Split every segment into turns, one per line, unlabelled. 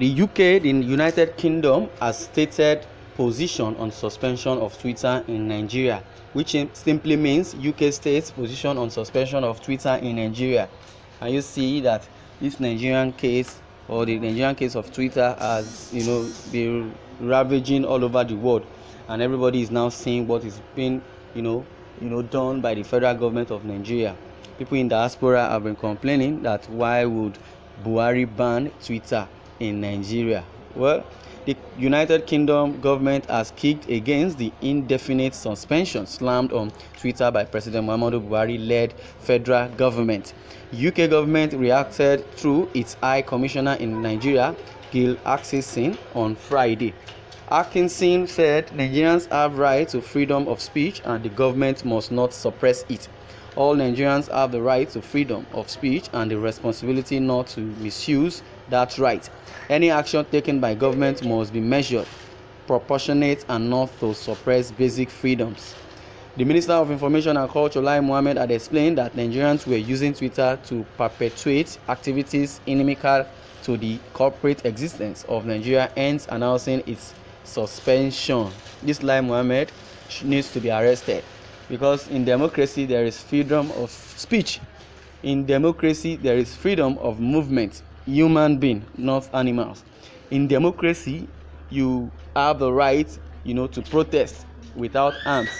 The UK, the United Kingdom, has stated position on suspension of Twitter in Nigeria, which simply means UK states position on suspension of Twitter in Nigeria. And you see that this Nigerian case, or the Nigerian case of Twitter, has been ravaging all over the world, and everybody is now seeing what is being done by the federal government of Nigeria. People in diaspora have been complaining that why would Buhari ban Twitter in Nigeria? Well, the United Kingdom government has kicked against the indefinite suspension slammed on Twitter by President Muhammadu Buhari-led federal government. UK government reacted through its High Commissioner in Nigeria, Gil Atkinson, on Friday. Atkinson said Nigerians have right to freedom of speech and the government must not suppress it. All Nigerians have the right to freedom of speech and the responsibility not to misuse that right. Any action taken by government must be measured, proportionate, and not to suppress basic freedoms. The Minister of Information and Culture, Lai Mohammed, had explained that Nigerians were using Twitter to perpetuate activities inimical to the corporate existence of Nigeria, hence announcing its suspension. This Lai Mohammed needs to be arrested, because in democracy there is freedom of speech. In democracy there is freedom of movement. Human being, not animals. In democracy you have the right to protest without arms.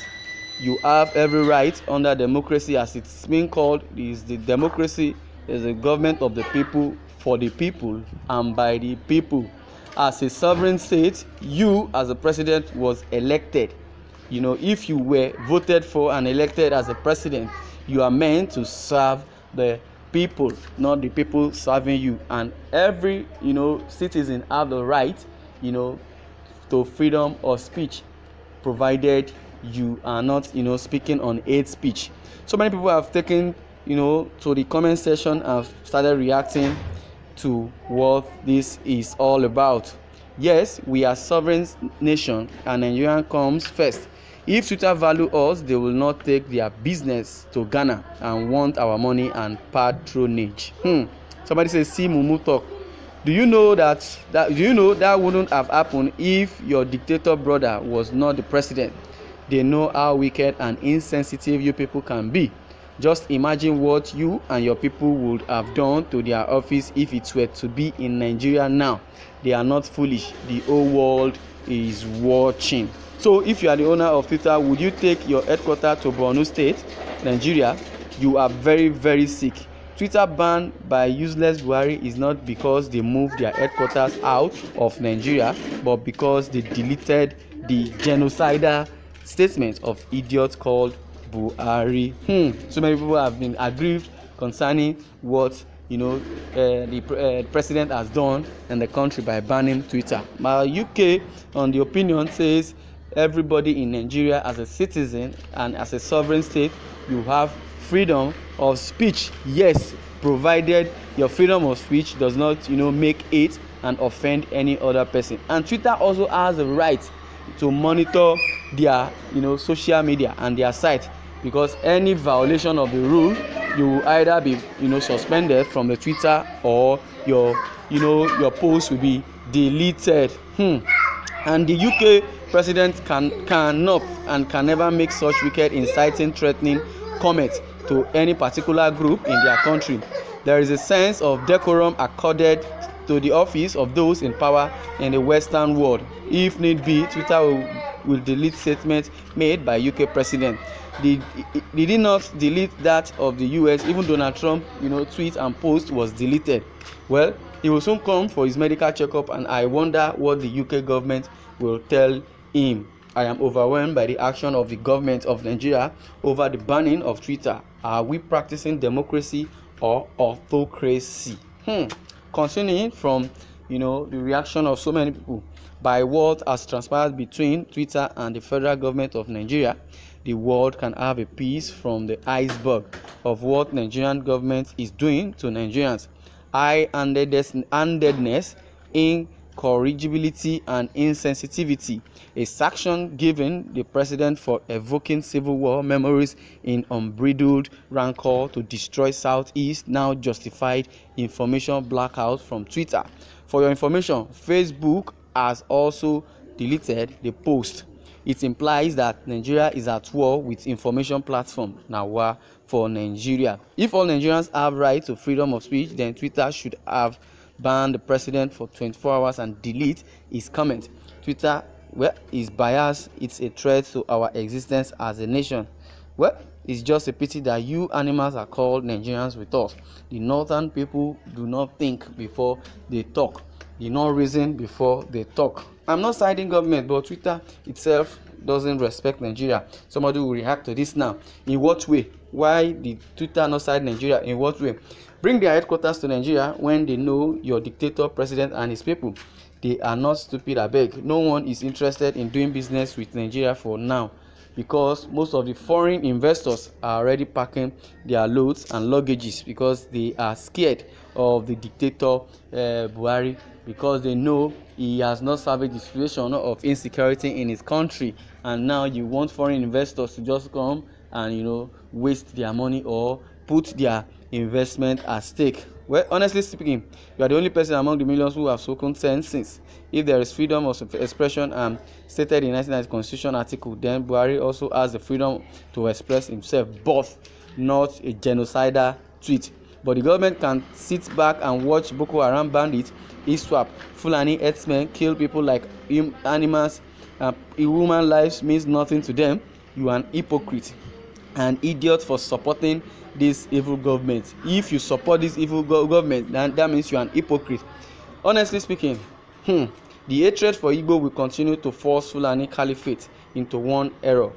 You have every right under democracy, as it's being called. Is the democracy is a government of the people, for the people, and by the people. As a sovereign state, you as a president was elected. If you were voted for and elected as a president, you are meant to serve the people, not the people serving you. And every citizen have the right to freedom of speech, provided you are not speaking on hate speech. So many people have taken to the comment section and started reacting to what this is all about. Yes, we are sovereign nation and Nigeria comes first. If Twitter value us, they will not take their business to Ghana and want our money and patronage. Somebody says, see Mumu talk. Do you know that wouldn't have happened if your dictator brother was not the president? They know how wicked and insensitive you people can be. Just imagine what you and your people would have done to their office if it were to be in Nigeria now. They are not foolish. The whole world is watching. So if you are the owner of Twitter, would you take your headquarters to Borno State, Nigeria? You are very, very sick. Twitter ban by useless Buhari is not because they moved their headquarters out of Nigeria, but because they deleted the genocidal statement of idiot called Buhari. So many people have been aggrieved concerning what the president has done in the country by banning Twitter. My UK, on the opinion, says everybody in Nigeria, as a citizen and as a sovereign state, you have freedom of speech. Yes, provided your freedom of speech does not make it and offend any other person. And Twitter also has a right to monitor their social media and their site, because any violation of the rule, you will either be suspended from the Twitter, or your post will be deleted. And the UK president cannot and can never make such wicked, inciting, threatening comments to any particular group in their country. There is a sense of decorum accorded to the office of those in power in the Western world. If need be, Twitter will delete statements made by UK president. They did not delete that of the US. Even Donald Trump, tweet and post was deleted. Well, he will soon come for his medical checkup, and I wonder what the UK government will tell him. I am overwhelmed by the action of the government of Nigeria over the banning of Twitter. Are we practicing democracy or autocracy? Continuing from the reaction of so many people, by what has transpired between Twitter and the federal government of Nigeria, the world can have a piece from the iceberg of what Nigerian government is doing to Nigerians. High-handedness in incorrigibility, and insensitivity. A sanction given the president for evoking civil war memories in unbridled rancor to destroy Southeast now justified information blackout from Twitter. For your information, Facebook has also deleted the post. It implies that Nigeria is at war with information platform Nawa for Nigeria. If all Nigerians have right to freedom of speech, then Twitter should have banned the president for 24 hours and delete his comment. Twitter, well, is biased. It's a threat to our existence as a nation. Well, it's just a pity that you animals are called Nigerians with us. The northern people do not think before they talk. They not reason before they talk. I'm not siding government, but Twitter itself doesn't respect Nigeria. Somebody will react to this now. In what way? Why did Twitter not side Nigeria? In what way? Bring their headquarters to Nigeria when they know your dictator president and his people. They are not stupid, I beg. No one is interested in doing business with Nigeria for now, because most of the foreign investors are already packing their loads and luggages because they are scared of the dictator Buhari, because they know he has not salvaged the situation of insecurity in his country, and now you want foreign investors to just come and waste their money or put their investment at stake. Well, honestly speaking, you are the only person among the millions who have spoken sense. If there is freedom of expression stated in 1990 Constitution article, then Buhari also has the freedom to express himself, but not a genocidal tweet. But the government can sit back and watch Boko Haram bandits, ISWAP, Fulani herdsmen kill people like animals. Human lives means nothing to them. You are an hypocrite, an idiot for supporting this evil government. If you support this evil government, then that means you are an hypocrite. Honestly speaking, the hatred for Igbo will continue to force Fulani Caliphate into one error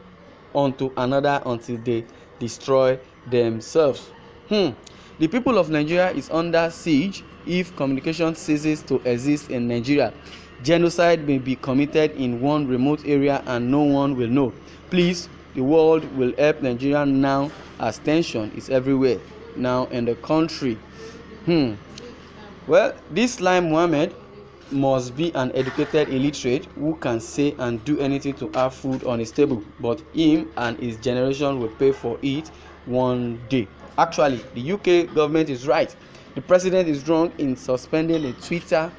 onto another until they destroy themselves. The people of Nigeria is under siege if communication ceases to exist in Nigeria. Genocide may be committed in one remote area and no one will know. Please, the world will help Nigeria now, as tension is everywhere now in the country. Well, this Lai Mohammed must be an educated illiterate who can say and do anything to have food on his table, but him and his generation will pay for it one day. Actually, the UK government is right. The president is wrong in suspending the Twitter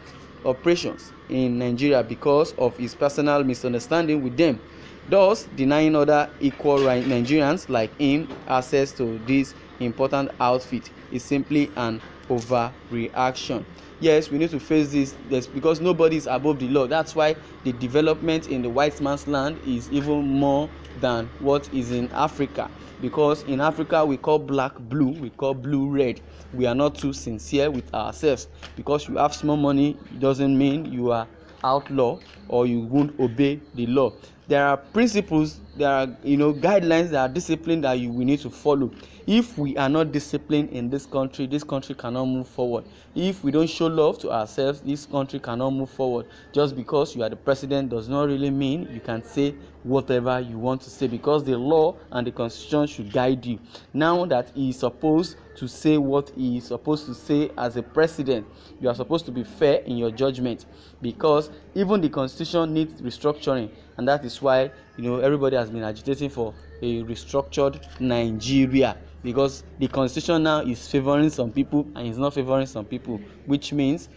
operations in Nigeria because of his personal misunderstanding with them, thus denying other equal Nigerians like him access to this important outfit. Is simply an overreaction. Yes, we need to face this because nobody is above the law. That's why the development in the white man's land is even more than what is in Africa, because in Africa we call black blue, we call blue red. We are not too sincere with ourselves. Because you have small money doesn't mean you are outlaw or you won't obey the law. There are principles, there are guidelines, there are discipline that we need to follow. If we are not disciplined in this country cannot move forward. If we don't show love to ourselves, this country cannot move forward. Just because you are the president does not really mean you can say whatever you want to say, because the law and the constitution should guide you. Now that he is supposed to say what he is supposed to say as a president, you are supposed to be fair in your judgment, because even the constitution needs restructuring, and that is why everybody has been agitating for a restructured Nigeria, because the constitution now is favoring some people and is not favoring some people, which means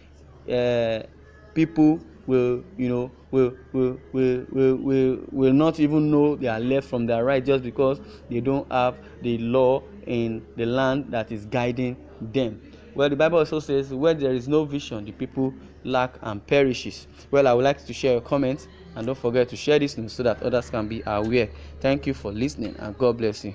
people will not even know their left from their right, just because they don't have the law in the land that is guiding them. Well, the Bible also says, where there is no vision, the people lack and perishes. Well, I would like to share your comments, and don't forget to share this news so that others can be aware. Thank you for listening, and God bless you.